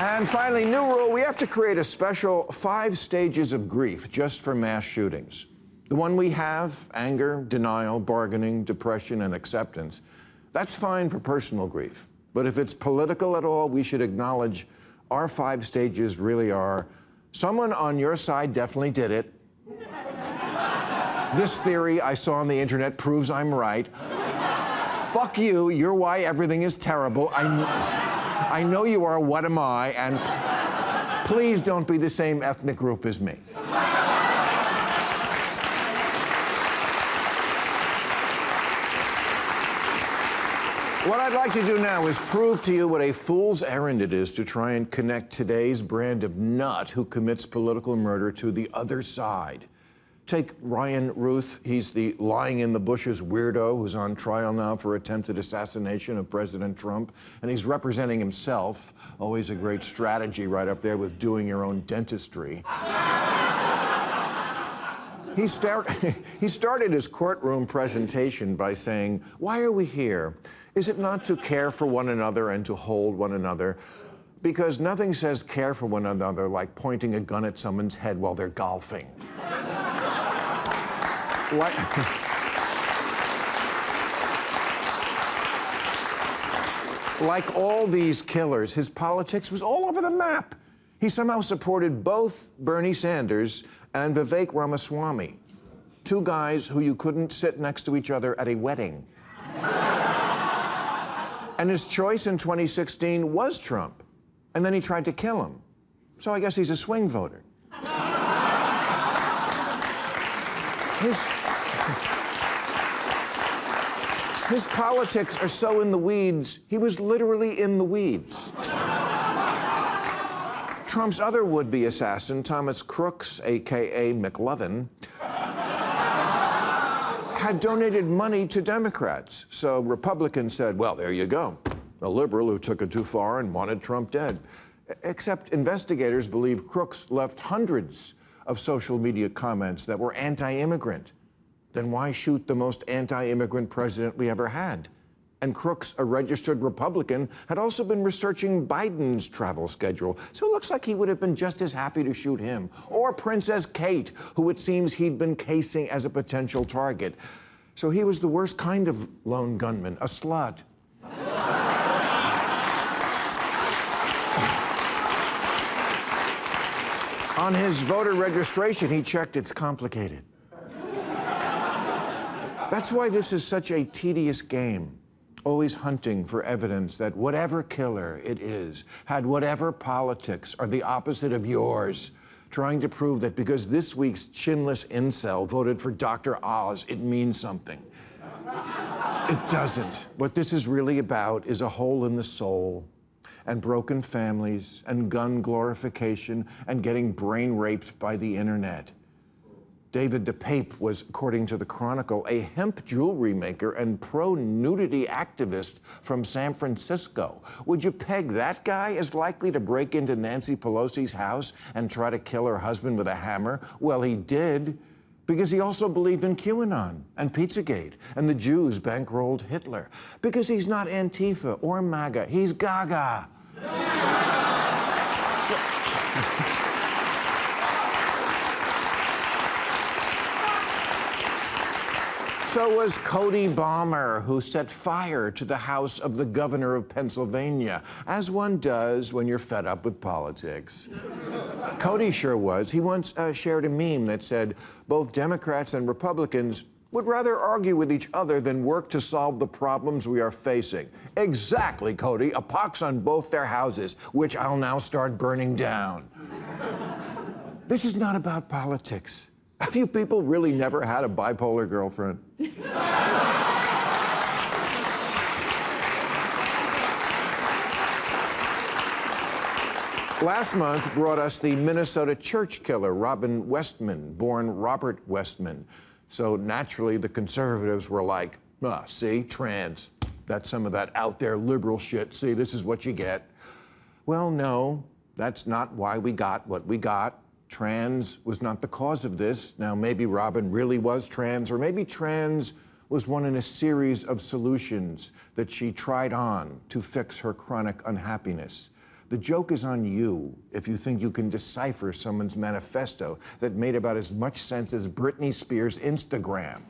And finally, new rule, we have to create a special 5 stages of grief just for mass shootings. The one we have, anger, denial, bargaining, depression, and acceptance, that's fine for personal grief. But if it's political at all, we should acknowledge our 5 stages really are, someone on your side definitely did it. This theory I saw on the internet proves I'm right. Fuck you, you're why everything is terrible. I know you are, what am I? And please don't be the same ethnic group as me. What I'd like to do now is prove to you what a fool's errand it is to try and connect today's brand of nut who commits political murder to the other side. Take Ryan Ruth. He's the lying in the bushes weirdo who's on trial now for attempted assassination of President Trump. And he's representing himself. Always a great strategy right up there with doing your own dentistry. He started his courtroom presentation by saying, "Why are we here? Is it not to care for one another and to hold one another? Because nothing says care for one another like pointing a gun at someone's head while they're golfing." Like all these killers, his politics was all over the map. He somehow supported both Bernie Sanders and Vivek Ramaswamy, 2 guys who you couldn't sit next to each other at a wedding. And his choice in 2016 was Trump. And then he tried to kill him. So I guess he's a swing voter. His politics are so in the weeds, he was literally in the weeds. Trump's other would-be assassin, Thomas Crooks, a.k.a. McLovin, had donated money to Democrats. So Republicans said, well, there you go. A liberal who took it too far and wanted Trump dead. Except investigators believe Crooks left hundreds of social media comments that were anti-immigrant. Then why shoot the most anti-immigrant president we ever had? And Crooks, a registered Republican, had also been researching Biden's travel schedule. So it looks like he would have been just as happy to shoot him. Or Princess Kate, who it seems he'd been casing as a potential target. So he was the worst kind of lone gunman, a slut. On his voter registration, he checked it's complicated. That's why this is such a tedious game. Always hunting for evidence that whatever killer it is had whatever politics are the opposite of yours, trying to prove that because this week's chinless incel voted for Dr. Oz, it means something. It doesn't. What this is really about is a hole in the soul, and broken families, and gun glorification, and getting brain raped by the internet. David DePape was, according to the Chronicle, a hemp jewelry maker and pro-nudity activist from San Francisco. Would you peg that guy as likely to break into Nancy Pelosi's house and try to kill her husband with a hammer? Well, he did, because he also believed in QAnon and Pizzagate, and the Jews bankrolled Hitler. Because he's not Antifa or MAGA, he's Gaga. So was Cody Balmer, who set fire to the house of the governor of Pennsylvania, as one does when you're fed up with politics. Cody sure was. He once shared a meme that said, both Democrats and Republicans would rather argue with each other than work to solve the problems we are facing. Exactly, Cody. A pox on both their houses, which I'll now start burning down. This is not about politics. Have you people really never had a bipolar girlfriend? Last month brought us the Minnesota church killer, Robin Westman, born Robert Westman. So naturally, the conservatives were like, see, trans. That's some of that out there liberal shit. See, this is what you get. Well, no, that's not why we got what we got. Trans was not the cause of this. Now, maybe Robin really was trans, or maybe trans was one in a series of solutions that she tried on to fix her chronic unhappiness. The joke is on you if you think you can decipher someone's manifesto that made about as much sense as Britney Spears' Instagram.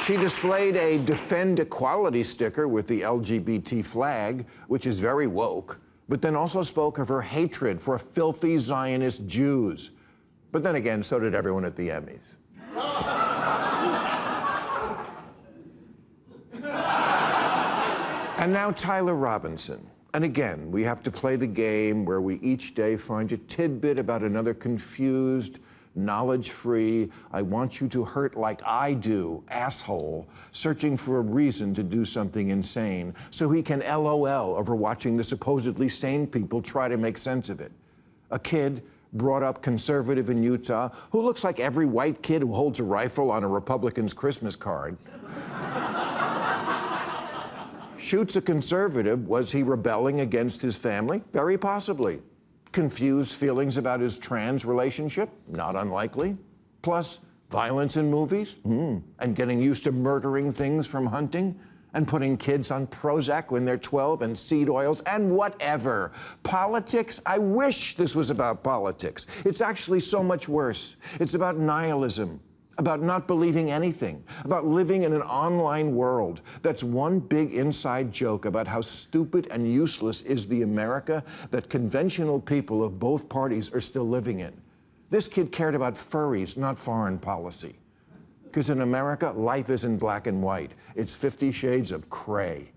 She displayed a Defend Equality sticker with the LGBT flag, which is very woke, but then also spoke of her hatred for filthy Zionist Jews. But then again, so did everyone at the Emmys. And now Tyler Robinson. And again, we have to play the game where we each day find a tidbit about another confused, knowledge-free, I want you to hurt like I do, asshole, searching for a reason to do something insane so he can LOL over watching the supposedly sane people try to make sense of it. A kid brought up conservative in Utah who looks like every white kid who holds a rifle on a Republican's Christmas card. Shoots a conservative. Was he rebelling against his family? Very possibly. Confused feelings about his trans relationship? Not unlikely. Plus, violence in movies? And getting used to murdering things from hunting? And putting kids on Prozac when they're 12 and seed oils and whatever. Politics? I wish this was about politics. It's actually so much worse. It's about nihilism, about not believing anything, about living in an online world that's one big inside joke about how stupid and useless is the America that conventional people of both parties are still living in. This kid cared about furries, not foreign policy. Because in America, life isn't black and white. It's 50 Shades of Cray.